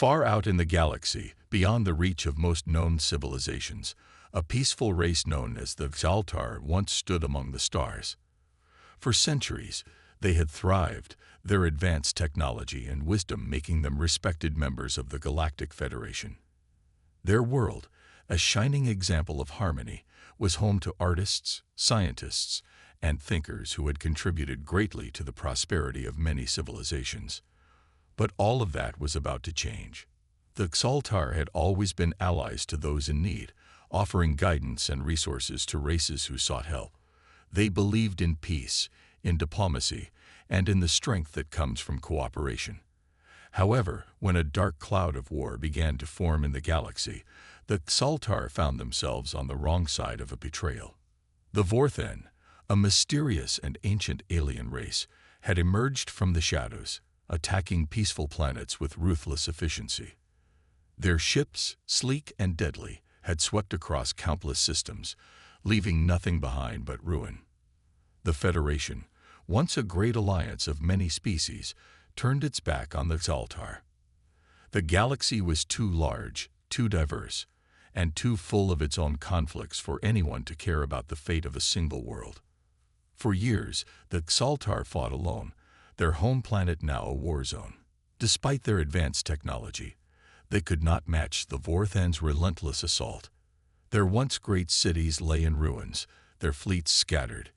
Far out in the galaxy, beyond the reach of most known civilizations, a peaceful race known as the Xaltar once stood among the stars. For centuries, they had thrived, their advanced technology and wisdom making them respected members of the Galactic Federation. Their world, a shining example of harmony, was home to artists, scientists, and thinkers who had contributed greatly to the prosperity of many civilizations. But all of that was about to change. The Xaltar had always been allies to those in need, offering guidance and resources to races who sought help. They believed in peace, in diplomacy, and in the strength that comes from cooperation. However, when a dark cloud of war began to form in the galaxy, the Xaltar found themselves on the wrong side of a betrayal. The Vorthen, a mysterious and ancient alien race, had emerged from the shadows, attacking peaceful planets with ruthless efficiency. Their ships, sleek and deadly, had swept across countless systems, leaving nothing behind but ruin. The Federation, once a great alliance of many species, turned its back on the Xaltar. The galaxy was too large, too diverse, and too full of its own conflicts for anyone to care about the fate of a single world. For years, the Xaltar fought alone, their home planet now a war zone. Despite their advanced technology, they could not match the Vorthen's relentless assault. Their once great cities lay in ruins, their fleets scattered,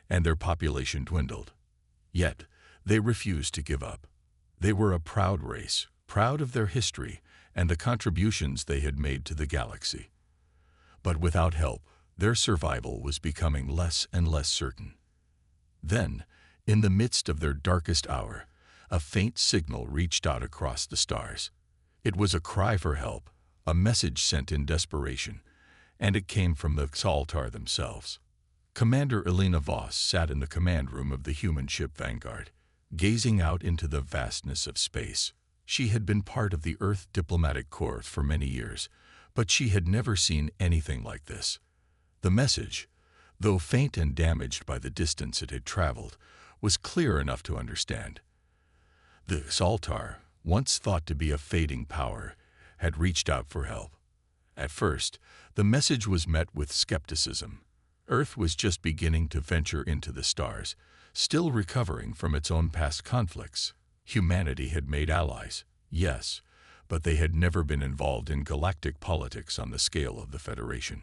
and their population dwindled. Yet, they refused to give up. They were a proud race, proud of their history and the contributions they had made to the galaxy. But without help, their survival was becoming less and less certain. Then, in the midst of their darkest hour, a faint signal reached out across the stars. It was a cry for help, a message sent in desperation, and it came from the Xaltar themselves. Commander Elena Voss sat in the command room of the human ship Vanguard, gazing out into the vastness of space. She had been part of the Earth Diplomatic Corps for many years, but she had never seen anything like this. The message, though faint and damaged by the distance it had traveled, was clear enough to understand. The Xaltar, once thought to be a fading power, had reached out for help. At first, the message was met with skepticism. Earth was just beginning to venture into the stars, still recovering from its own past conflicts. Humanity had made allies, yes, but they had never been involved in galactic politics on the scale of the Federation.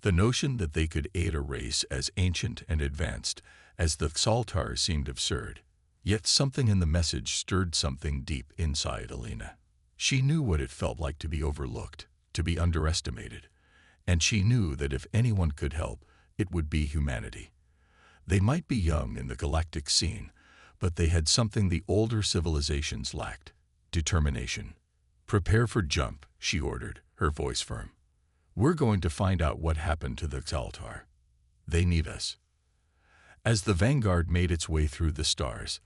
The notion that they could aid a race as ancient and advanced as the Xaltar seemed absurd. Yet something in the message stirred something deep inside Elena. She knew what it felt like to be overlooked, to be underestimated, and she knew that if anyone could help, it would be humanity. They might be young in the galactic scene, but they had something the older civilizations lacked: determination. "Prepare for jump," she ordered, her voice firm. "We're going to find out what happened to the Xaltar. They need us." As the Vanguard made its way through the stars,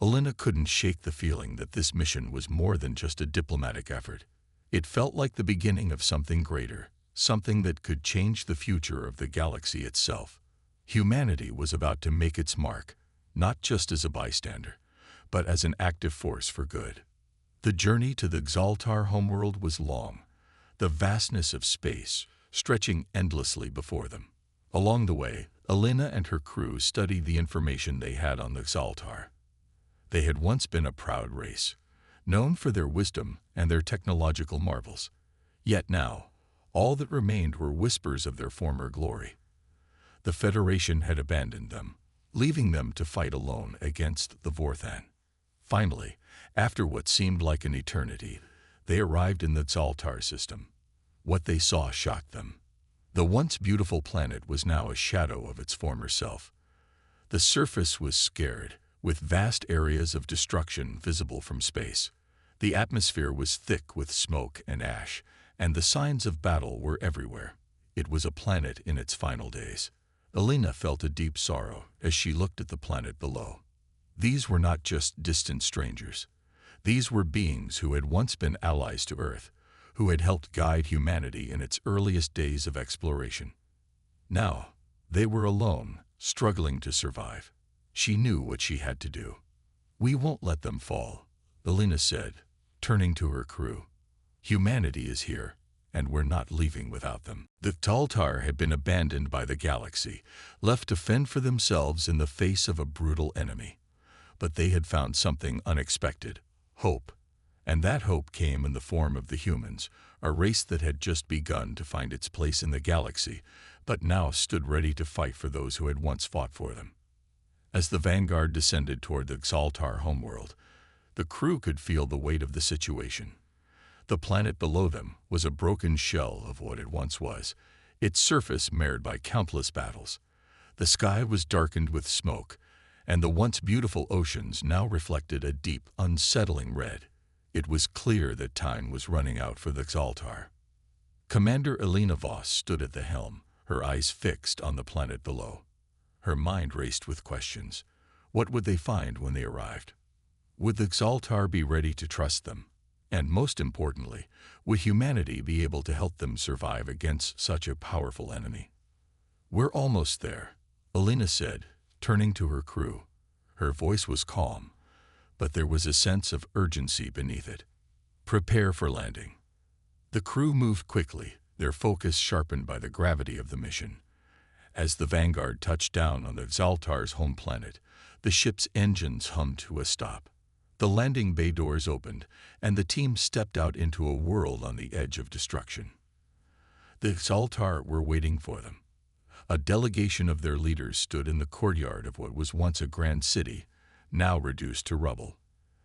Elena couldn't shake the feeling that this mission was more than just a diplomatic effort. It felt like the beginning of something greater, something that could change the future of the galaxy itself. Humanity was about to make its mark, not just as a bystander, but as an active force for good. The journey to the Xaltar homeworld was long, the vastness of space stretching endlessly before them. Along the way, Elena and her crew studied the information they had on the Xaltar. They had once been a proud race, known for their wisdom and their technological marvels. Yet now, all that remained were whispers of their former glory. The Federation had abandoned them, leaving them to fight alone against the Vorthen. Finally, after what seemed like an eternity, they arrived in the Xaltar system. What they saw shocked them. The once beautiful planet was now a shadow of its former self. The surface was scarred, with vast areas of destruction visible from space. The atmosphere was thick with smoke and ash, and the signs of battle were everywhere. It was a planet in its final days. Elena felt a deep sorrow as she looked at the planet below. These were not just distant strangers. These were beings who had once been allies to Earth, who had helped guide humanity in its earliest days of exploration. Now, they were alone, struggling to survive. She knew what she had to do. "We won't let them fall," Elena said, turning to her crew. Humanity is here, and we're not leaving without them. The Xaltar had been abandoned by the galaxy, left to fend for themselves in the face of a brutal enemy. But they had found something unexpected: hope. And that hope came in the form of the humans, a race that had just begun to find its place in the galaxy, but now stood ready to fight for those who had once fought for them. As the vanguard descended toward the Xaltar homeworld, the crew could feel the weight of the situation. The planet below them was a broken shell of what it once was, its surface marred by countless battles. The sky was darkened with smoke, and the once beautiful oceans now reflected a deep, unsettling red. It was clear that time was running out for the Xaltar. Commander Elena Voss stood at the helm, her eyes fixed on the planet below. Her mind raced with questions. What would they find when they arrived? Would the Xaltar be ready to trust them? And most importantly, would humanity be able to help them survive against such a powerful enemy? "We're almost there," Elena said, turning to her crew. Her voice was calm, but there was a sense of urgency beneath it. "Prepare for landing." The crew moved quickly, their focus sharpened by the gravity of the mission. As the Vanguard touched down on the Xaltar's home planet, the ship's engines hummed to a stop. The landing bay doors opened, and the team stepped out into a world on the edge of destruction. The Xaltar were waiting for them. A delegation of their leaders stood in the courtyard of what was once a grand city, now reduced to rubble.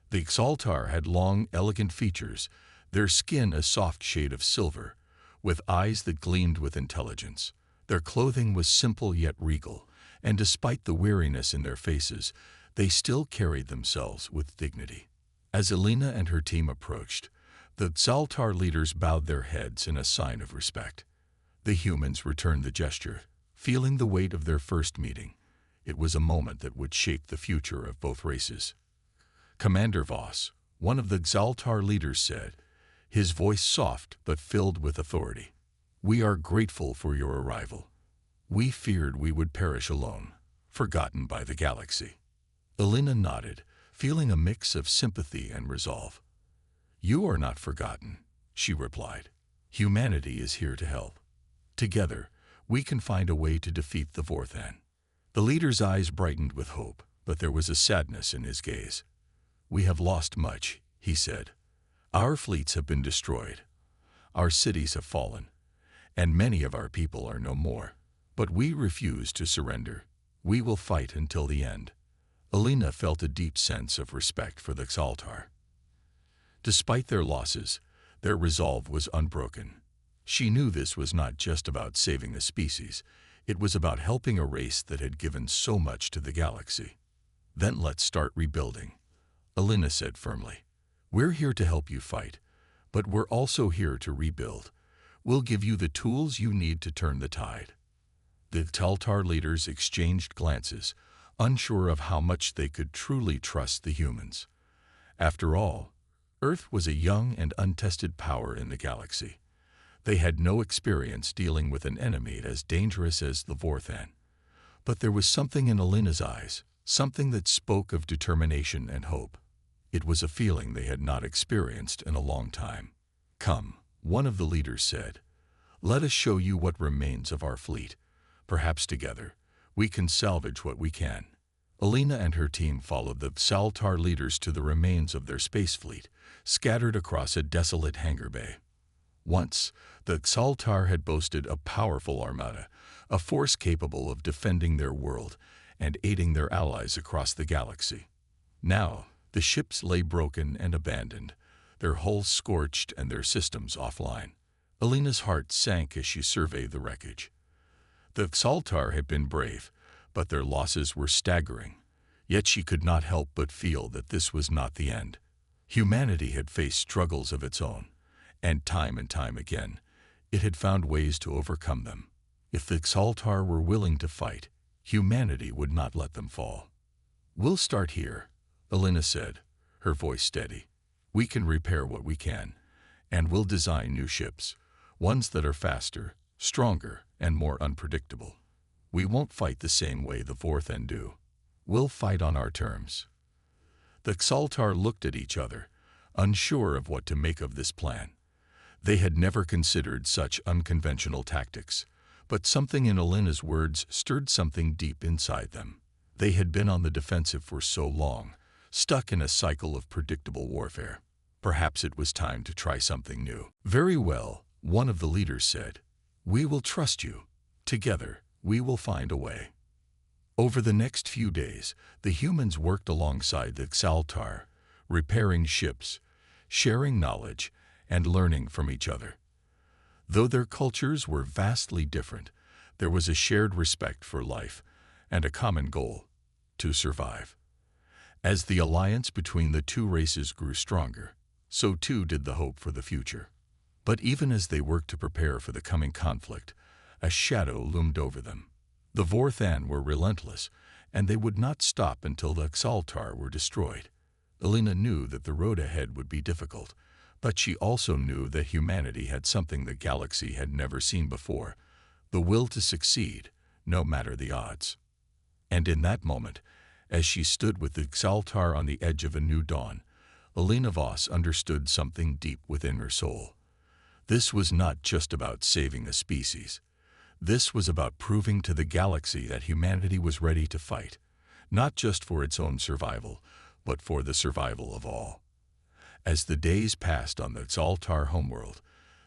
The Xaltar had long, elegant features, their skin a soft shade of silver, with eyes that gleamed with intelligence. Their clothing was simple yet regal, and despite the weariness in their faces, they still carried themselves with dignity. As Elena and her team approached, the Xaltar leaders bowed their heads in a sign of respect. The humans returned the gesture, feeling the weight of their first meeting. It was a moment that would shape the future of both races. Commander Voss, one of the Xaltar leaders, said, his voice soft but filled with authority, "We are grateful for your arrival. We feared we would perish alone, forgotten by the galaxy." Elena nodded, feeling a mix of sympathy and resolve. "You are not forgotten," she replied. "Humanity is here to help. Together, we can find a way to defeat the Vorthan." The leader's eyes brightened with hope, but there was a sadness in his gaze. "We have lost much," he said. "Our fleets have been destroyed. Our cities have fallen, and many of our people are no more. But we refuse to surrender. We will fight until the end." Elena felt a deep sense of respect for the Xaltar. Despite their losses, their resolve was unbroken. She knew this was not just about saving the species, it was about helping a race that had given so much to the galaxy. "Then let's start rebuilding," Elena said firmly. "We're here to help you fight, but we're also here to rebuild. We'll give you the tools you need to turn the tide." The Xaltar leaders exchanged glances, unsure of how much they could truly trust the humans. After all, Earth was a young and untested power in the galaxy. They had no experience dealing with an enemy as dangerous as the Vorthan. But there was something in Elena's eyes, something that spoke of determination and hope. It was a feeling they had not experienced in a long time. "Come," one of the leaders said. "Let us show you what remains of our fleet. Perhaps together, we can salvage what we can." Elena and her team followed the Xaltar leaders to the remains of their space fleet, scattered across a desolate hangar bay. Once, the Xaltar had boasted a powerful armada, a force capable of defending their world and aiding their allies across the galaxy. Now, the ships lay broken and abandoned, their hulls scorched and their systems offline. Elena's heart sank as she surveyed the wreckage. The Xaltar had been brave, but their losses were staggering. Yet she could not help but feel that this was not the end. Humanity had faced struggles of its own, and time again, it had found ways to overcome them. If the Xaltar were willing to fight, humanity would not let them fall. "We'll start here," Elena said, her voice steady. "We can repair what we can, and we'll design new ships, ones that are faster, stronger, and more unpredictable. We won't fight the same way the Vorthan do. We'll fight on our terms." The Xaltar looked at each other, unsure of what to make of this plan. They had never considered such unconventional tactics, but something in Alina's words stirred something deep inside them. They had been on the defensive for so long, stuck in a cycle of predictable warfare. Perhaps it was time to try something new. "Very well," one of the leaders said. "We will trust you. Together, we will find a way." Over the next few days, the humans worked alongside the Xaltar, repairing ships, sharing knowledge, and learning from each other. Though their cultures were vastly different, there was a shared respect for life and a common goal: to survive. As the alliance between the two races grew stronger, so too did the hope for the future. But even as they worked to prepare for the coming conflict, a shadow loomed over them. The Vorthan were relentless, and they would not stop until the Xaltar were destroyed. Alina knew that the road ahead would be difficult, but she also knew that humanity had something the galaxy had never seen before: the will to succeed, no matter the odds. And in that moment, as she stood with the Xaltar on the edge of a new dawn, Alina Voss understood something deep within her soul. This was not just about saving a species. This was about proving to the galaxy that humanity was ready to fight, not just for its own survival, but for the survival of all. As the days passed on the Xaltar homeworld,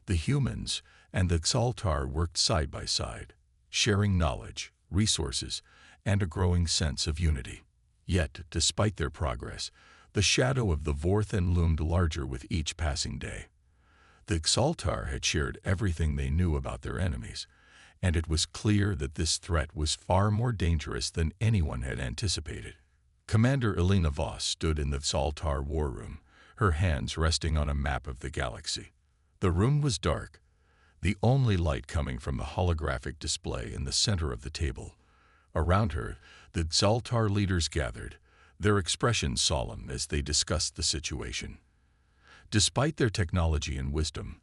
the humans and the Xaltar worked side by side, sharing knowledge, resources, and a growing sense of unity. Yet, despite their progress, the shadow of the Vorthan loomed larger with each passing day. The Xaltar had shared everything they knew about their enemies, and it was clear that this threat was far more dangerous than anyone had anticipated. Commander Alina Voss stood in the Xaltar war room, her hands resting on a map of the galaxy. The room was dark, the only light coming from the holographic display in the center of the table. Around her, the Xaltar leaders gathered, their expressions solemn as they discussed the situation. Despite their technology and wisdom,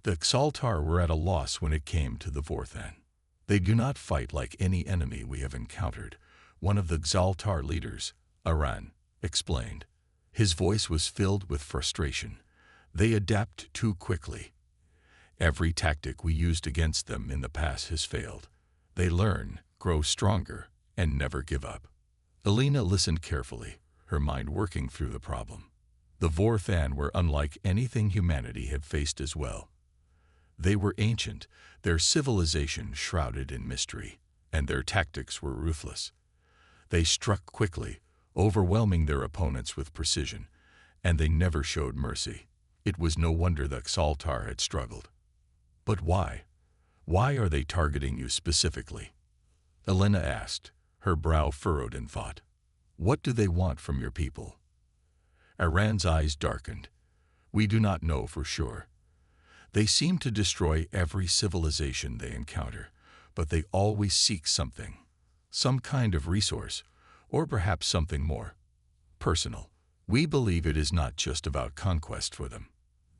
the Xaltar were at a loss when it came to the Vorthan. "They do not fight like any enemy we have encountered," one of the Xaltar leaders, Aran, explained. His voice was filled with frustration. "They adapt too quickly. Every tactic we used against them in the past has failed. They learn, grow stronger, and never give up." Alina listened carefully, her mind working through the problem. The Vorthan were unlike anything humanity had faced as well. They were ancient, their civilization shrouded in mystery, and their tactics were ruthless. They struck quickly, overwhelming their opponents with precision, and they never showed mercy. It was no wonder the Xaltar had struggled. "But why? Why are they targeting you specifically?" Alina asked, her brow furrowed in thought. "What do they want from your people?" Aran's eyes darkened. "We do not know for sure. They seem to destroy every civilization they encounter, but they always seek something, some kind of resource, or perhaps something more personal. We believe it is not just about conquest for them.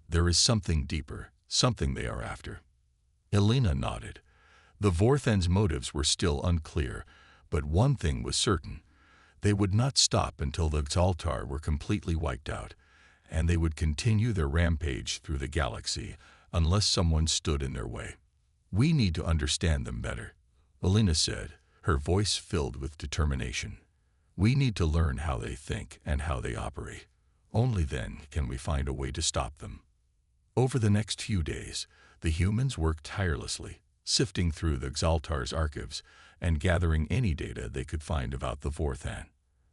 There is something deeper, something they are after." Alina nodded. The Vorthan's motives were still unclear, but one thing was certain: they would not stop until the Xaltar were completely wiped out, and they would continue their rampage through the galaxy unless someone stood in their way. "We need to understand them better," Alina said, her voice filled with determination. "We need to learn how they think and how they operate. Only then can we find a way to stop them." Over the next few days, the humans worked tirelessly, sifting through the Xaltar's archives and gathering any data they could find about the Vorthan.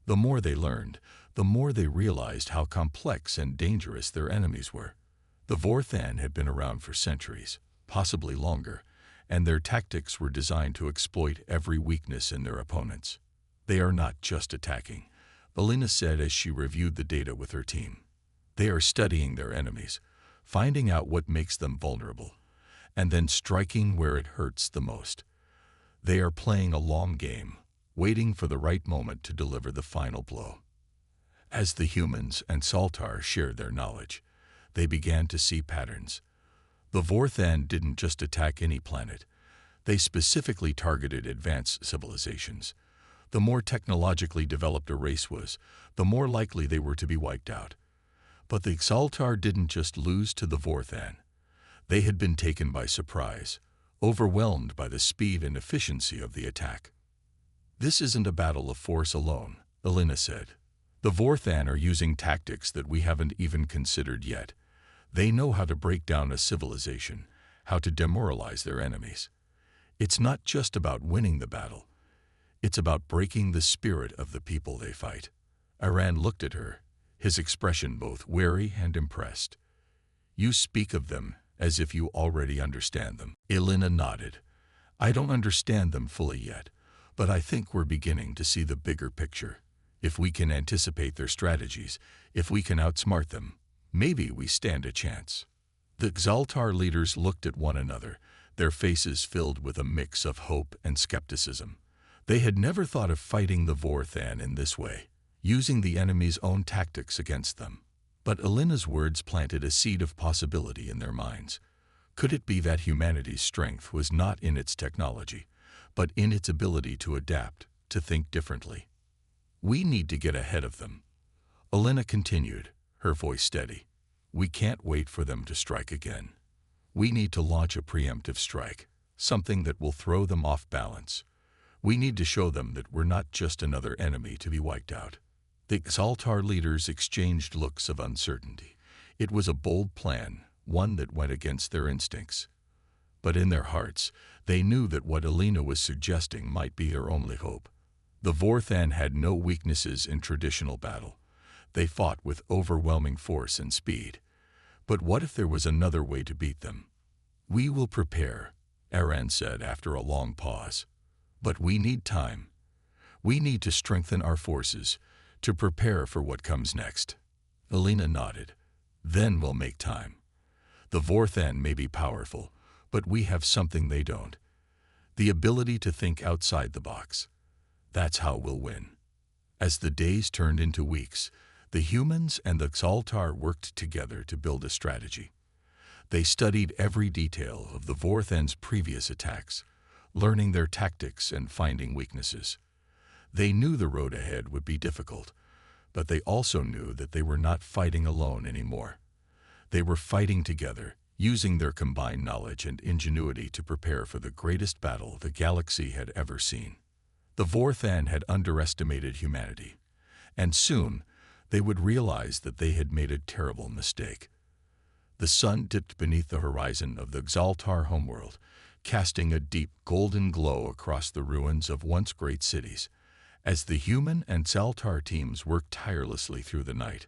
The more they learned, the more they realized how complex and dangerous their enemies were. The Vorthan had been around for centuries, possibly longer, and their tactics were designed to exploit every weakness in their opponents. "They are not just attacking," Alina said as she reviewed the data with her team. "They are studying their enemies, finding out what makes them vulnerable, and then striking where it hurts the most. They are playing a long game, waiting for the right moment to deliver the final blow." As the humans and Xaltar shared their knowledge, they began to see patterns. The Vorthan didn't just attack any planet. They specifically targeted advanced civilizations. The more technologically developed a race was, the more likely they were to be wiped out. But the Xaltar didn't just lose to the Vorthan. They had been taken by surprise, overwhelmed by the speed and efficiency of the attack. "This isn't a battle of force alone," Elena said. "The Vorthan are using tactics that we haven't even considered yet. They know how to break down a civilization, how to demoralize their enemies. It's not just about winning the battle. It's about breaking the spirit of the people they fight." Aran looked at her, his expression both wary and impressed. "You speak of them as if you already understand them." Elena nodded. "I don't understand them fully yet, but I think we're beginning to see the bigger picture. If we can anticipate their strategies, if we can outsmart them, maybe we stand a chance." The Xaltar leaders looked at one another, their faces filled with a mix of hope and skepticism. They had never thought of fighting the Vorthan in this way, using the enemy's own tactics against them. But Elena's words planted a seed of possibility in their minds. Could it be that humanity's strength was not in its technology, but in its ability to adapt, to think differently? "We need to get ahead of them," Elena continued, her voice steady. "We can't wait for them to strike again. We need to launch a preemptive strike, something that will throw them off balance. We need to show them that we're not just another enemy to be wiped out." The Xaltar leaders exchanged looks of uncertainty. It was a bold plan, one that went against their instincts. But in their hearts, they knew that what Elena was suggesting might be their only hope. The Vorthan had no weaknesses in traditional battle. They fought with overwhelming force and speed. But what if there was another way to beat them? "We will prepare," Aran said after a long pause. "But we need time. We need to strengthen our forces, to prepare for what comes next." Elena nodded. "Then we'll make time. The Vorthan may be powerful, but we have something they don't. The ability to think outside the box. That's how we'll win." As the days turned into weeks, the humans and the Xaltar worked together to build a strategy. They studied every detail of the Vorthan's previous attacks, learning their tactics and finding weaknesses. They knew the road ahead would be difficult, but they also knew that they were not fighting alone anymore. They were fighting together, using their combined knowledge and ingenuity to prepare for the greatest battle the galaxy had ever seen. The Vorthan had underestimated humanity, and soon they would realize that they had made a terrible mistake. The sun dipped beneath the horizon of the Xaltar homeworld, casting a deep golden glow across the ruins of once great cities. As the human and Xaltar teams worked tirelessly through the night,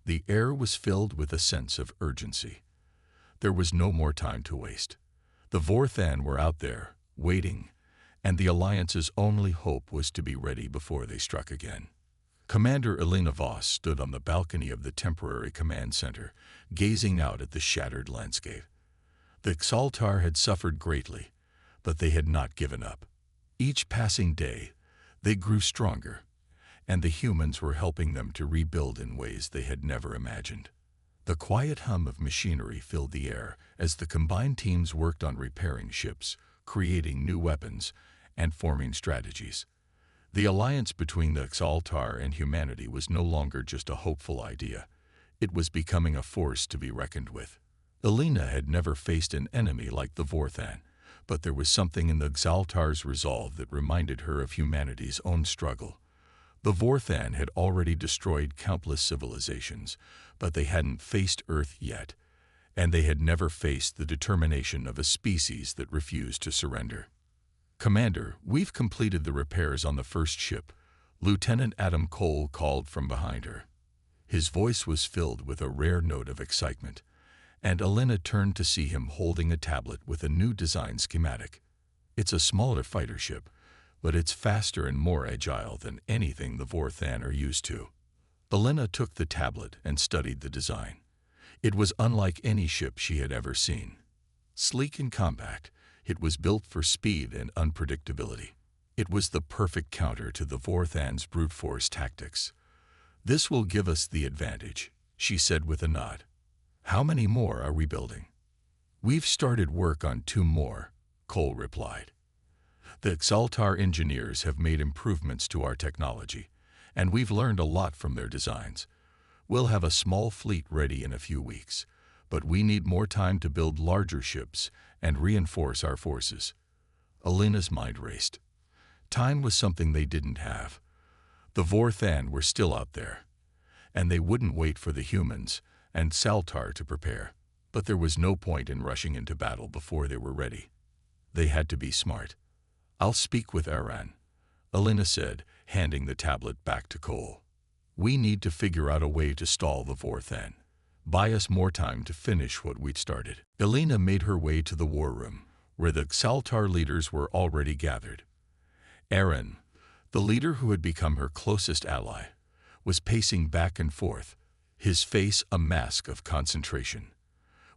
the air was filled with a sense of urgency. There was no more time to waste. The Vorthan were out there, waiting, and the Alliance's only hope was to be ready before they struck again. Commander Elena Voss stood on the balcony of the temporary command center, gazing out at the shattered landscape. The Xaltar had suffered greatly, but they had not given up. Each passing day, they grew stronger, and the humans were helping them to rebuild in ways they had never imagined. The quiet hum of machinery filled the air as the combined teams worked on repairing ships, creating new weapons, and forming strategies. The alliance between the Xaltar and humanity was no longer just a hopeful idea. It was becoming a force to be reckoned with. Elena had never faced an enemy like the Vorthan, but there was something in the Xaltar's resolve that reminded her of humanity's own struggle. The Vorthan had already destroyed countless civilizations, but they hadn't faced Earth yet, and they had never faced the determination of a species that refused to surrender. "Commander, we've completed the repairs on the first ship," Lieutenant Adam Cole called from behind her. His voice was filled with a rare note of excitement, and Elena turned to see him holding a tablet with a new design schematic. "It's a smaller fighter ship, but it's faster and more agile than anything the Vorthan are used to." Elena took the tablet and studied the design. It was unlike any ship she had ever seen. Sleek and compact, it was built for speed and unpredictability. It was the perfect counter to the Vorthan's brute force tactics. "This will give us the advantage," she said with a nod. "How many more are we building?" "We've started work on 2 more, Cole replied. "The Xaltar engineers have made improvements to our technology, and we've learned a lot from their designs. We'll have a small fleet ready in a few weeks, but we need more time to build larger ships and reinforce our forces. Alina's mind raced. Time was something they didn't have. The Vorthan were still out there, and they wouldn't wait for the humans and Xaltar to prepare. But there was no point in rushing into battle before they were ready. They had to be smart. "I'll speak with Aran," Alina said, handing the tablet back to Cole. "We need to figure out a way to stall the Vorthan. Buy us more time to finish what we'd started." Alina made her way to the war room, where the Xaltar leaders were already gathered. Aran, the leader who had become her closest ally, was pacing back and forth, his face a mask of concentration.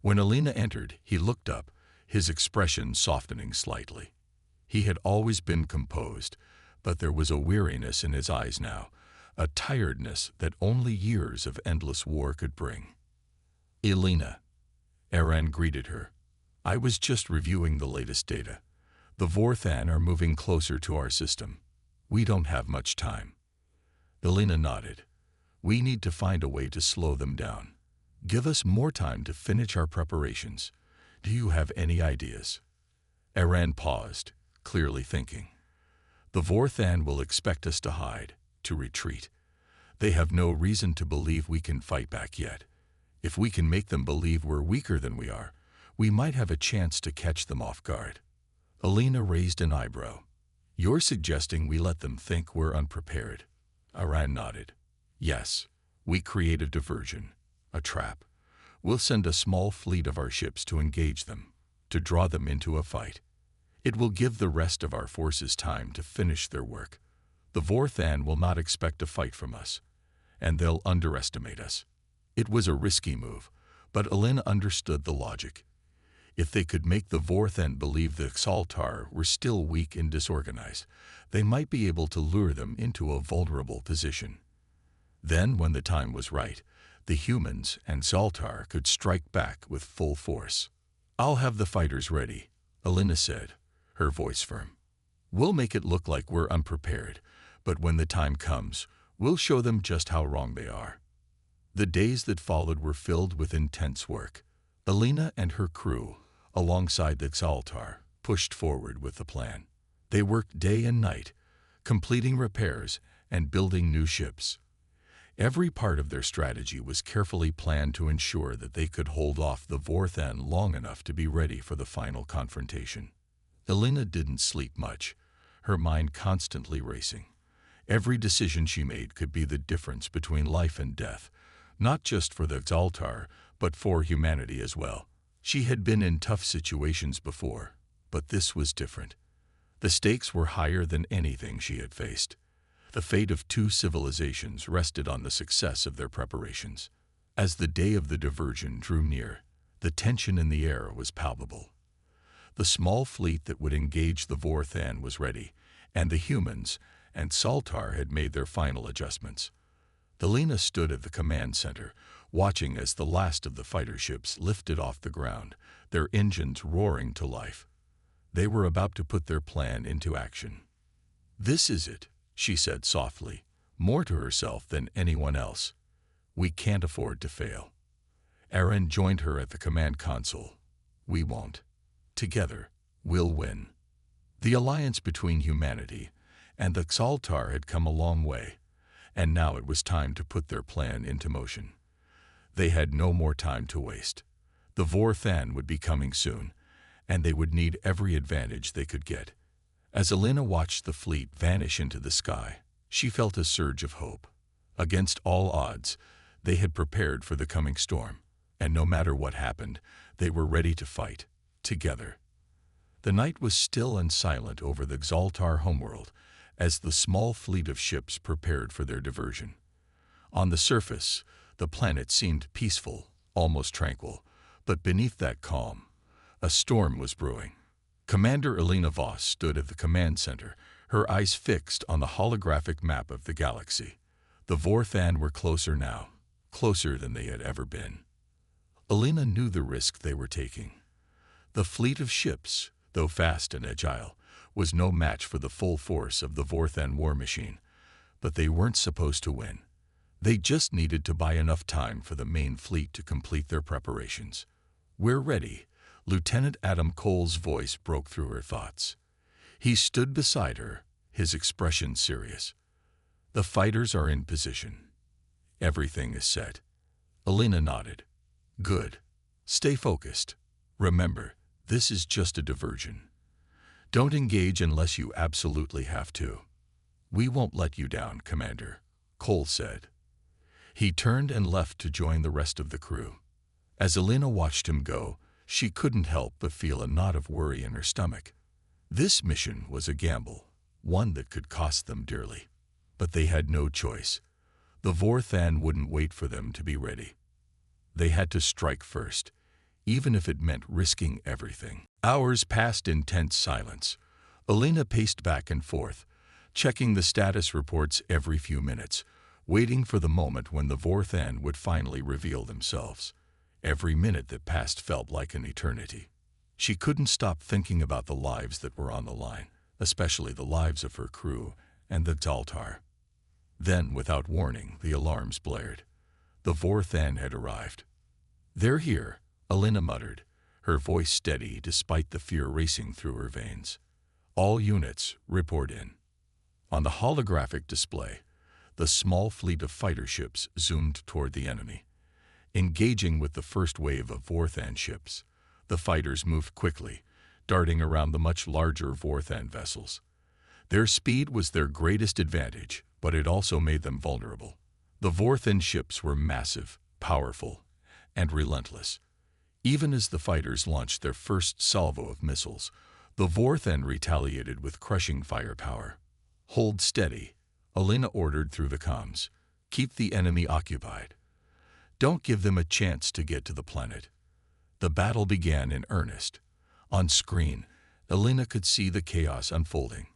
When Alina entered, he looked up, his expression softening slightly. He had always been composed, but there was a weariness in his eyes now, a tiredness that only years of endless war could bring. "Alina," Aran greeted her. "I was just reviewing the latest data. The Vorthan are moving closer to our system. We don't have much time." Alina nodded. "We need to find a way to slow them down. Give us more time to finish our preparations. Do you have any ideas?" Aran paused, clearly thinking. "The Vorthan will expect us to hide, to retreat. They have no reason to believe we can fight back yet. If we can make them believe we're weaker than we are, we might have a chance to catch them off guard." Alina raised an eyebrow. "You're suggesting we let them think we're unprepared?" Aran nodded. "Yes, we create a diversion, a trap. We'll send a small fleet of our ships to engage them, to draw them into a fight. It will give the rest of our forces time to finish their work. The Vorthan will not expect a fight from us, and they'll underestimate us." It was a risky move, but Alina understood the logic. If they could make the Vorthan believe the Xaltar were still weak and disorganized, they might be able to lure them into a vulnerable position. Then, when the time was right, the humans and Xaltar could strike back with full force. "I'll have the fighters ready," Alina said, her voice firm. "We'll make it look like we're unprepared, but when the time comes, we'll show them just how wrong they are." The days that followed were filled with intense work. Alina and her crew, alongside the Xaltar, pushed forward with the plan. They worked day and night, completing repairs and building new ships. Every part of their strategy was carefully planned to ensure that they could hold off the Vorthan long enough to be ready for the final confrontation. Alina didn't sleep much, her mind constantly racing. Every decision she made could be the difference between life and death, not just for the Xaltar, but for humanity as well. She had been in tough situations before, but this was different. The stakes were higher than anything she had faced. The fate of two civilizations rested on the success of their preparations. As the day of the diversion drew near, the tension in the air was palpable. The small fleet that would engage the Vorthan was ready, and the humans and Xaltar had made their final adjustments. Alina stood at the command center, watching as the last of the fighter ships lifted off the ground, their engines roaring to life. They were about to put their plan into action. "This is it," she said softly, more to herself than anyone else. "We can't afford to fail." Aran joined her at the command console. "We won't. Together, we'll win." The alliance between humanity and the Xaltar had come a long way, and now it was time to put their plan into motion. They had no more time to waste. The Vorthan would be coming soon, and they would need every advantage they could get. As Alina watched the fleet vanish into the sky, she felt a surge of hope. Against all odds, they had prepared for the coming storm, and no matter what happened, they were ready to fight, together. The night was still and silent over the Xaltar homeworld, as the small fleet of ships prepared for their diversion. On the surface, the planet seemed peaceful, almost tranquil, but beneath that calm, a storm was brewing. Commander Alina Voss stood at the command center, her eyes fixed on the holographic map of the galaxy. The Vorthan were closer now, closer than they had ever been. Alina knew the risk they were taking. The fleet of ships, though fast and agile, was no match for the full force of the Vorthan war machine, but they weren't supposed to win. They just needed to buy enough time for the main fleet to complete their preparations. "We're ready." Lieutenant Adam Cole's voice broke through her thoughts. He stood beside her, his expression serious. "The fighters are in position. Everything is set." Alina nodded. "Good. Stay focused. Remember, this is just a diversion. Don't engage unless you absolutely have to." "We won't let you down, Commander," Cole said. He turned and left to join the rest of the crew. As Alina watched him go, she couldn't help but feel a knot of worry in her stomach. This mission was a gamble, one that could cost them dearly. But they had no choice. The Vorthan wouldn't wait for them to be ready. They had to strike first, even if it meant risking everything. Hours passed in tense silence. Alina paced back and forth, checking the status reports every few minutes, waiting for the moment when the Vorthan would finally reveal themselves. Every minute that passed felt like an eternity. She couldn't stop thinking about the lives that were on the line, especially the lives of her crew and the Xaltar. Then, without warning, the alarms blared. The Vorthan had arrived. "They're here," Alina muttered, her voice steady despite the fear racing through her veins. "All units, report in." On the holographic display, the small fleet of fighter ships zoomed toward the enemy. Engaging with the first wave of Vorthan ships, the fighters moved quickly, darting around the much larger Vorthan vessels. Their speed was their greatest advantage, but it also made them vulnerable. The Vorthan ships were massive, powerful, and relentless. Even as the fighters launched their first salvo of missiles, the Vorthan retaliated with crushing firepower. "Hold steady," Alina ordered through the comms. "Keep the enemy occupied. Don't give them a chance to get to the planet." The battle began in earnest. On screen, Alina could see the chaos unfolding.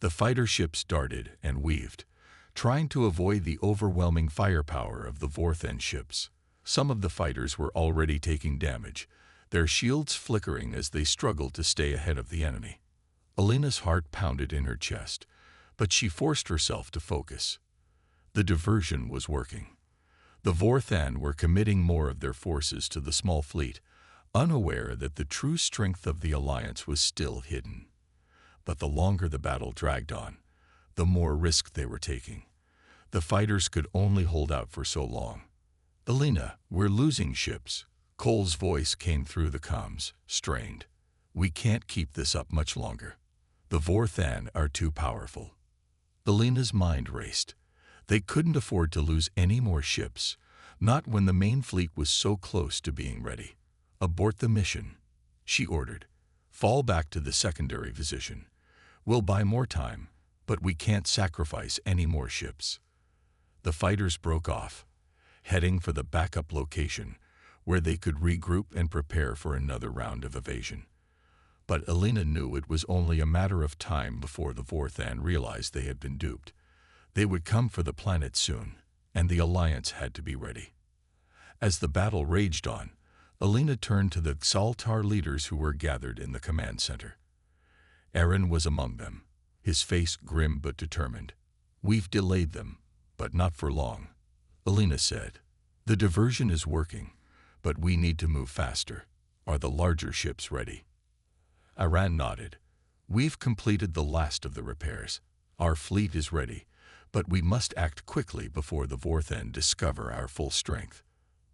The fighter ships darted and weaved, trying to avoid the overwhelming firepower of the Vorthan ships. Some of the fighters were already taking damage, their shields flickering as they struggled to stay ahead of the enemy. Alina's heart pounded in her chest, but she forced herself to focus. The diversion was working. The Vorthan were committing more of their forces to the small fleet, unaware that the true strength of the alliance was still hidden. But the longer the battle dragged on, the more risk they were taking. The fighters could only hold out for so long. "Alina, we're losing ships." Cole's voice came through the comms, strained. "We can't keep this up much longer. The Vorthan are too powerful." Alina's mind raced. They couldn't afford to lose any more ships, not when the main fleet was so close to being ready. "Abort the mission," she ordered. "Fall back to the secondary position. We'll buy more time, but we can't sacrifice any more ships." The fighters broke off, heading for the backup location, where they could regroup and prepare for another round of evasion. But Alina knew it was only a matter of time before the Vorthan realized they had been duped. They would come for the planet soon, and the Alliance had to be ready. As the battle raged on, Alina turned to the Xaltar leaders who were gathered in the command center. Aaron was among them, his face grim but determined. "We've delayed them, but not for long," Alina said. "The diversion is working, but we need to move faster. Are the larger ships ready?" Aaron nodded. "We've completed the last of the repairs. Our fleet is ready, but we must act quickly before the Vorthan discover our full strength."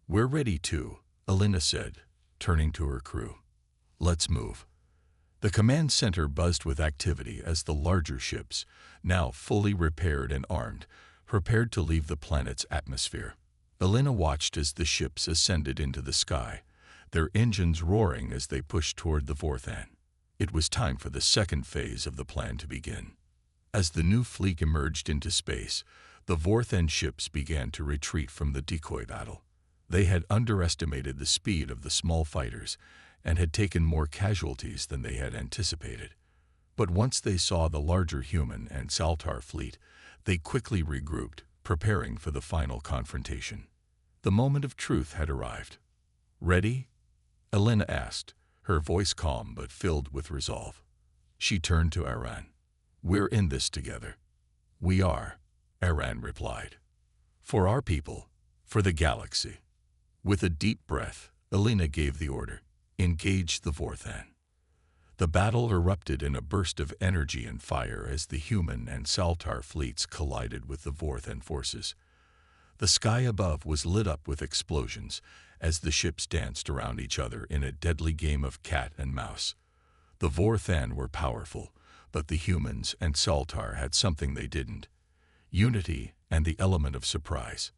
"We're ready too," Alina said, turning to her crew. "Let's move." The command center buzzed with activity as the larger ships, now fully repaired and armed, prepared to leave the planet's atmosphere. Alina watched as the ships ascended into the sky, their engines roaring as they pushed toward the Vorthan. It was time for the second phase of the plan to begin. As the new fleet emerged into space, the Vorthan ships began to retreat from the decoy battle. They had underestimated the speed of the small fighters and had taken more casualties than they had anticipated. But once they saw the larger human and Xaltar fleet, they quickly regrouped, preparing for the final confrontation. The moment of truth had arrived. "Ready?" Alina asked, her voice calm but filled with resolve. She turned to Aaron. "We're in this together." "We are," Aaron replied. For our people, for the galaxy. With a deep breath, Elena gave the order, engage the Vorthan. The battle erupted in a burst of energy and fire as the human and Xaltar fleets collided with the Vorthan forces. The sky above was lit up with explosions as the ships danced around each other in a deadly game of cat and mouse. The Vorthan were powerful, but the humans and Xaltar had something they didn't: unity and the element of surprise.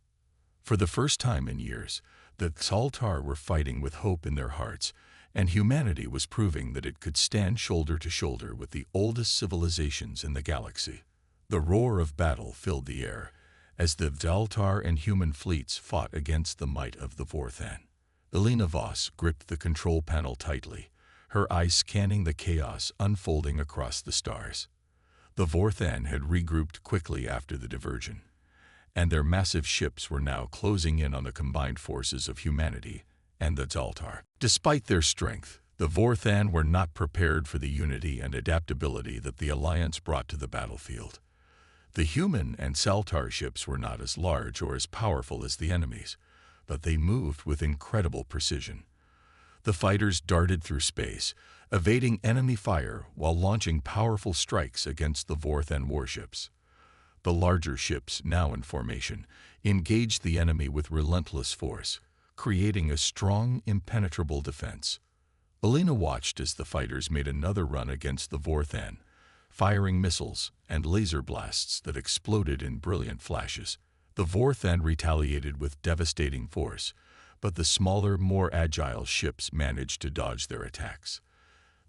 For the first time in years, the Xaltar were fighting with hope in their hearts, and humanity was proving that it could stand shoulder to shoulder with the oldest civilizations in the galaxy. The roar of battle filled the air as the Xaltar and human fleets fought against the might of the Vorthan. Elena Voss gripped the control panel tightly, her eyes scanning the chaos unfolding across the stars. The Vorthan had regrouped quickly after the diversion, and their massive ships were now closing in on the combined forces of humanity and the Xaltar. Despite their strength, the Vorthan were not prepared for the unity and adaptability that the Alliance brought to the battlefield. The human and Xaltar ships were not as large or as powerful as the enemies, but they moved with incredible precision. The fighters darted through space, evading enemy fire while launching powerful strikes against the Vorthan warships. The larger ships, now in formation, engaged the enemy with relentless force, creating a strong, impenetrable defense. Elena watched as the fighters made another run against the Vorthan, firing missiles and laser blasts that exploded in brilliant flashes. The Vorthan retaliated with devastating force, but the smaller, more agile ships managed to dodge their attacks.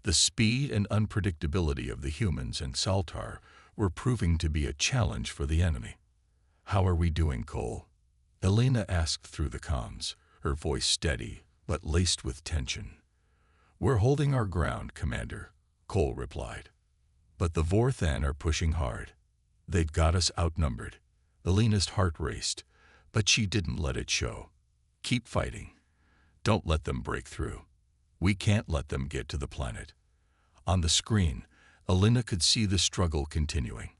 The speed and unpredictability of the humans and Xaltar were proving to be a challenge for the enemy. "How are we doing, Cole?" Elena asked through the comms, her voice steady but laced with tension. "We're holding our ground, Commander," Cole replied. "But the Vorthan are pushing hard. They'd got us outnumbered." Elena's heart raced, but she didn't let it show. "Keep fighting. Don't let them break through. We can't let them get to the planet." On the screen, Elena could see the struggle continuing.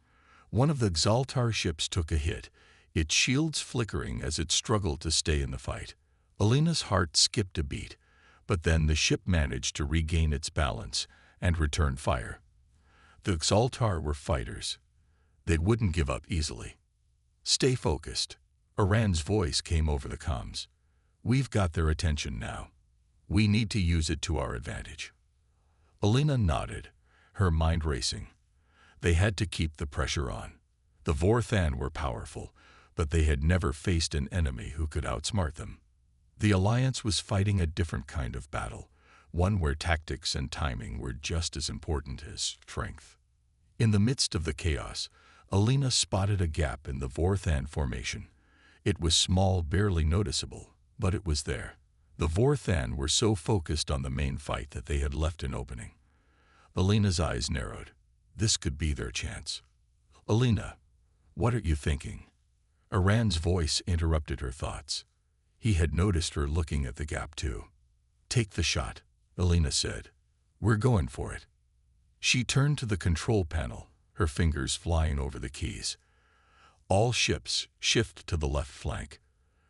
One of the Xaltar ships took a hit, its shields flickering as it struggled to stay in the fight. Elena's heart skipped a beat, but then the ship managed to regain its balance and return fire. The Xaltar were fighters. They wouldn't give up easily. "Stay focused." Iran's voice came over the comms. "We've got their attention now. We need to use it to our advantage." Elena nodded, her mind racing. They had to keep the pressure on. The Vorthan were powerful, but they had never faced an enemy who could outsmart them. The Alliance was fighting a different kind of battle, one where tactics and timing were just as important as strength. In the midst of the chaos, Elena spotted a gap in the Vorthan formation. It was small, barely noticeable, but it was there. The Vorthan were so focused on the main fight that they had left an opening. Elena's eyes narrowed. This could be their chance. "Elena, what are you thinking?" Iran's voice interrupted her thoughts. He had noticed her looking at the gap too. "Take the shot," Elena said. "We're going for it." She turned to the control panel, her fingers flying over the keys. "All ships, shift to the left flank.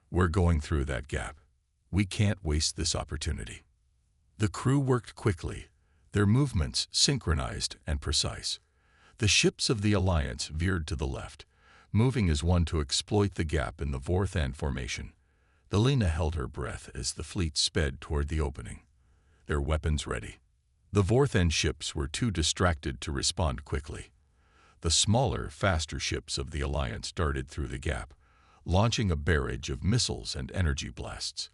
We're going through that gap. We can't waste this opportunity." The crew worked quickly, their movements synchronized and precise. The ships of the Alliance veered to the left, moving as one to exploit the gap in the Vorthan formation. Elena held her breath as the fleet sped toward the opening, their weapons ready. The Vorthan ships were too distracted to respond quickly. The smaller, faster ships of the Alliance darted through the gap, launching a barrage of missiles and energy blasts.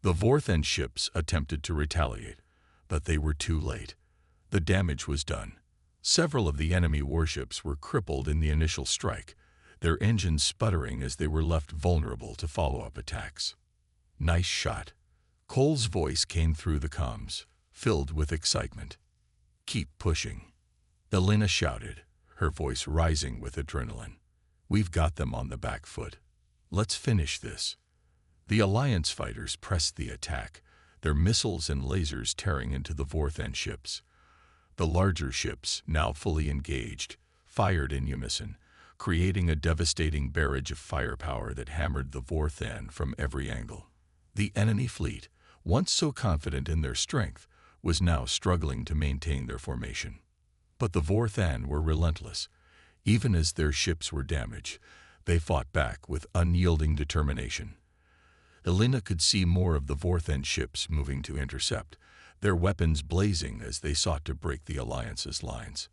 The Vorthan ships attempted to retaliate, but they were too late. The damage was done. Several of the enemy warships were crippled in the initial strike, their engines sputtering as they were left vulnerable to follow-up attacks. "Nice shot." Cole's voice came through the comms, filled with excitement. "Keep pushing," Elena shouted, her voice rising with adrenaline. "We've got them on the back foot. Let's finish this." The Alliance fighters pressed the attack, their missiles and lasers tearing into the Vorthan ships. The larger ships, now fully engaged, fired in unison, creating a devastating barrage of firepower that hammered the Vorthan from every angle. The enemy fleet, once so confident in their strength, was now struggling to maintain their formation. But the Vorthan were relentless. Even as their ships were damaged, they fought back with unyielding determination. Elena could see more of the Vorthan ships moving to intercept, their weapons blazing as they sought to break the Alliance's lines.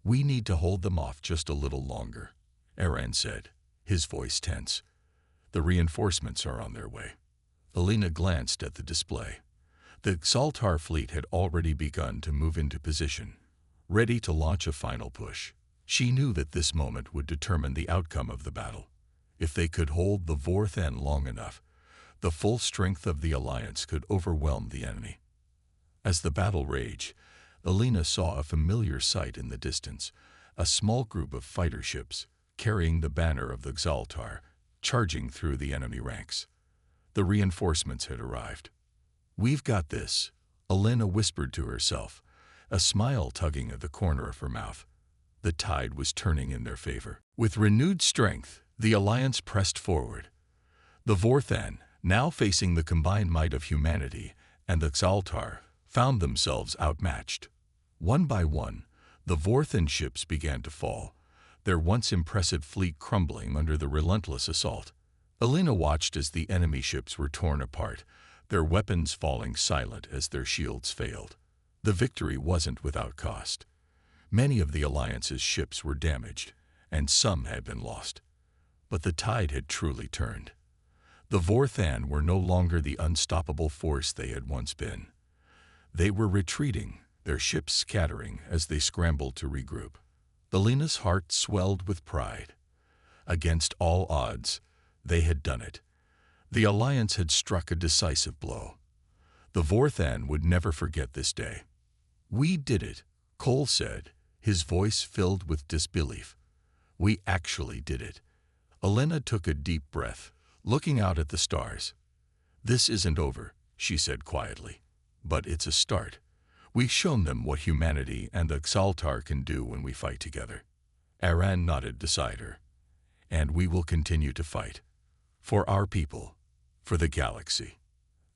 "We need to hold them off just a little longer," Aran said, his voice tense. "The reinforcements are on their way." Elena glanced at the display. The Xaltar fleet had already begun to move into position, ready to launch a final push. She knew that this moment would determine the outcome of the battle. If they could hold the Vorthan long enough, the full strength of the Alliance could overwhelm the enemy. As the battle raged, Elena saw a familiar sight in the distance, a small group of fighter ships, carrying the banner of the Xaltar, charging through the enemy ranks. The reinforcements had arrived. "We've got this," Elena whispered to herself, a smile tugging at the corner of her mouth. The tide was turning in their favor. With renewed strength, the Alliance pressed forward. The Vorthan, now facing the combined might of humanity and the Xaltar, found themselves outmatched. One by one, the Vorthan ships began to fall, their once impressive fleet crumbling under the relentless assault. Elena watched as the enemy ships were torn apart, their weapons falling silent as their shields failed. The victory wasn't without cost. Many of the Alliance's ships were damaged, and some had been lost. But the tide had truly turned. The Vorthan were no longer the unstoppable force they had once been. They were retreating, their ships scattering as they scrambled to regroup. Elena's heart swelled with pride. Against all odds, they had done it. The Alliance had struck a decisive blow. The Vorthan would never forget this day. "We did it," Cole said, his voice filled with disbelief. "We actually did it." Elena took a deep breath, looking out at the stars. "This isn't over," she said quietly. "But it's a start. We've shown them what humanity and the Xaltar can do when we fight together." Aran nodded beside her. "And we will continue to fight. For our people. For the galaxy."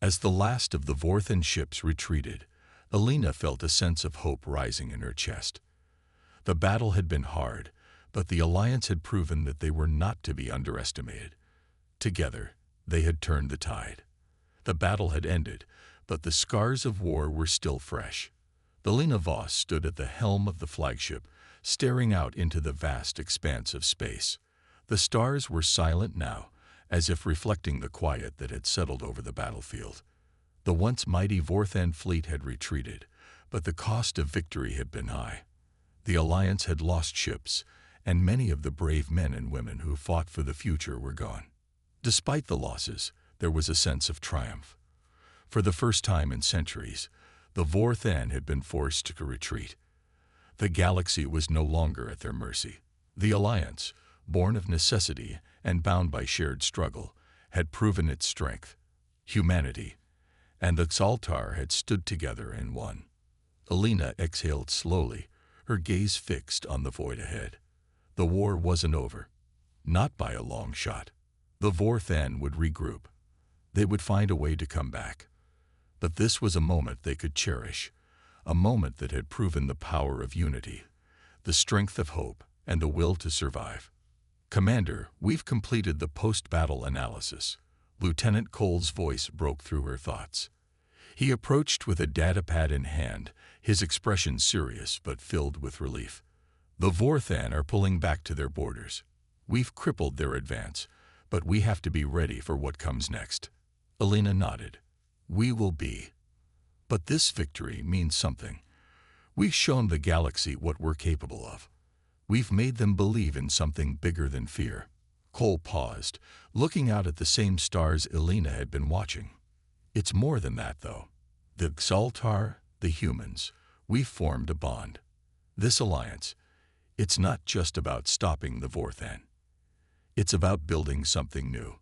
As the last of the Vorthan ships retreated, Elena felt a sense of hope rising in her chest. The battle had been hard, but the Alliance had proven that they were not to be underestimated. Together, they had turned the tide. The battle had ended, but the scars of war were still fresh. Elena Voss stood at the helm of the flagship, staring out into the vast expanse of space. The stars were silent now, as if reflecting the quiet that had settled over the battlefield. The once mighty Vorthan fleet had retreated, but the cost of victory had been high. The Alliance had lost ships, and many of the brave men and women who fought for the future were gone. Despite the losses, there was a sense of triumph. For the first time in centuries, the Vorthan had been forced to retreat. The galaxy was no longer at their mercy. The Alliance, born of necessity and bound by shared struggle, had proven its strength. Humanity and the Xaltar had stood together and won. Elena exhaled slowly, her gaze fixed on the void ahead. The war wasn't over. Not by a long shot. The Vorthan would regroup. They would find a way to come back. But this was a moment they could cherish, a moment that had proven the power of unity, the strength of hope, and the will to survive. "Commander, we've completed the post-battle analysis." Lieutenant Cole's voice broke through her thoughts. He approached with a datapad in hand, his expression serious but filled with relief. "The Vorthan are pulling back to their borders. We've crippled their advance, but we have to be ready for what comes next." Elena nodded. "We will be. But this victory means something. We've shown the galaxy what we're capable of. We've made them believe in something bigger than fear." Cole paused, looking out at the same stars Elena had been watching. "It's more than that, though. The Xaltar, the humans, we've formed a bond. This alliance, it's not just about stopping the Vorthan. It's about building something new.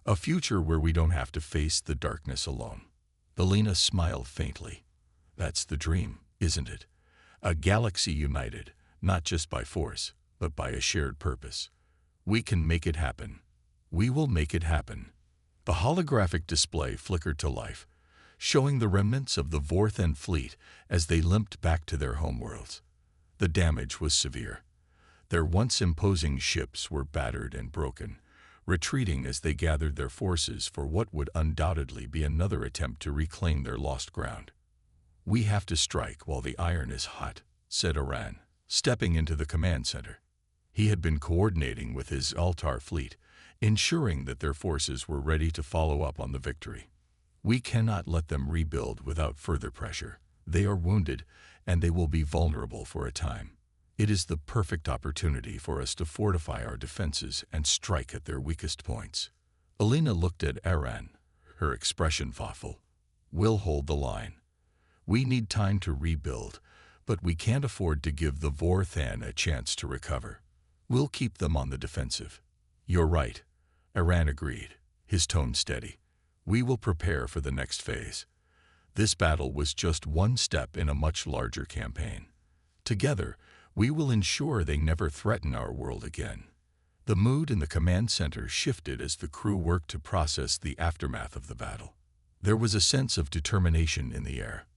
A future where we don't have to face the darkness alone." Elena smiled faintly. "That's the dream, isn't it? A galaxy united, not just by force, but by a shared purpose. We can make it happen. We will make it happen. The holographic display flickered to life, showing the remnants of the Vorthen fleet as they limped back to their homeworlds. The damage was severe. Their once imposing ships were battered and broken, retreating as they gathered their forces for what would undoubtedly be another attempt to reclaim their lost ground. "We have to strike while the iron is hot," said Aran, stepping into the command center. He had been coordinating with his Xaltar fleet, ensuring that their forces were ready to follow up on the victory. "We cannot let them rebuild without further pressure. They are wounded, and they will be vulnerable for a time. It is the perfect opportunity for us to fortify our defenses and strike at their weakest points." Alina looked at Aran, her expression thoughtful. "We'll hold the line. We need time to rebuild, but we can't afford to give the Vorthen a chance to recover. We'll keep them on the defensive." "You're right," Aran agreed, his tone steady. "We will prepare for the next phase. This battle was just one step in a much larger campaign. Together, we will ensure they never threaten our world again." The mood in the command center shifted as the crew worked to process the aftermath of the battle. There was a sense of determination in the air.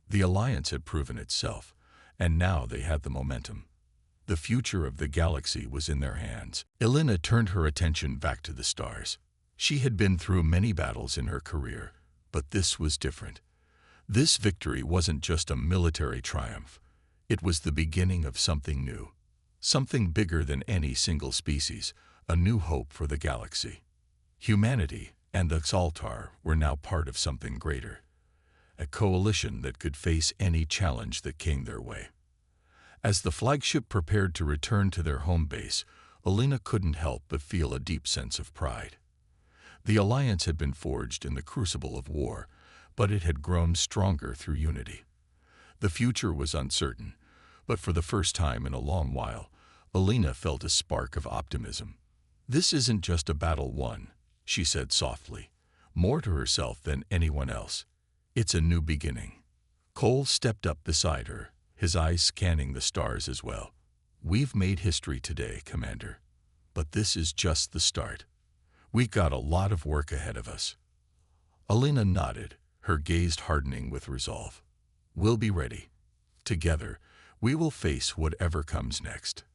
The Alliance had proven itself, and now they had the momentum. The future of the galaxy was in their hands. Elena turned her attention back to the stars. She had been through many battles in her career, but this was different. This victory wasn't just a military triumph. It was the beginning of something new, something bigger than any single species, a new hope for the galaxy. Humanity and the Xaltar were now part of something greater, a coalition that could face any challenge that came their way. As the flagship prepared to return to their home base, Alina couldn't help but feel a deep sense of pride. The Alliance had been forged in the crucible of war, but it had grown stronger through unity. The future was uncertain, but for the first time in a long while, Alina felt a spark of optimism. "This isn't just a battle won," she said softly, more to herself than anyone else. "It's a new beginning." Cole stepped up beside her, his eyes scanning the stars as well. "We've made history today, Commander. But this is just the start. We've got a lot of work ahead of us." Alina nodded, her gaze hardening with resolve. "We'll be ready. Together, we will face whatever comes next."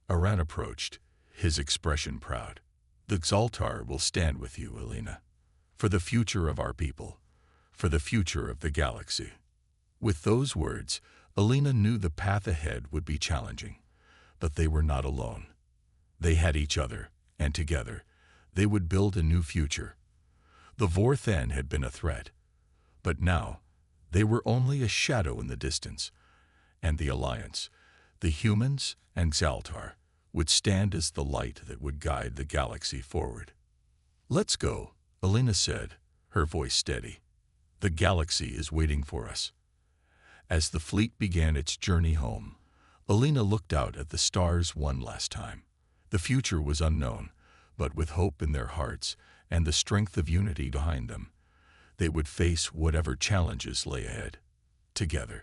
Aran approached, his expression proud. "The Xaltar will stand with you, Alina. For the future of our people. For the future of the galaxy." With those words, Alina knew the path ahead would be challenging, but they were not alone. They had each other, and together, they would build a new future. The Vorthen had been a threat, but now they were only a shadow in the distance, and the Alliance, the humans and Xaltar, would stand as the light that would guide the galaxy forward. "Let's go," Alina said, her voice steady. "The galaxy is waiting for us." As the fleet began its journey home, Alina looked out at the stars one last time. The future was unknown, but with hope in their hearts and the strength of unity behind them, they would face whatever challenges lay ahead, together.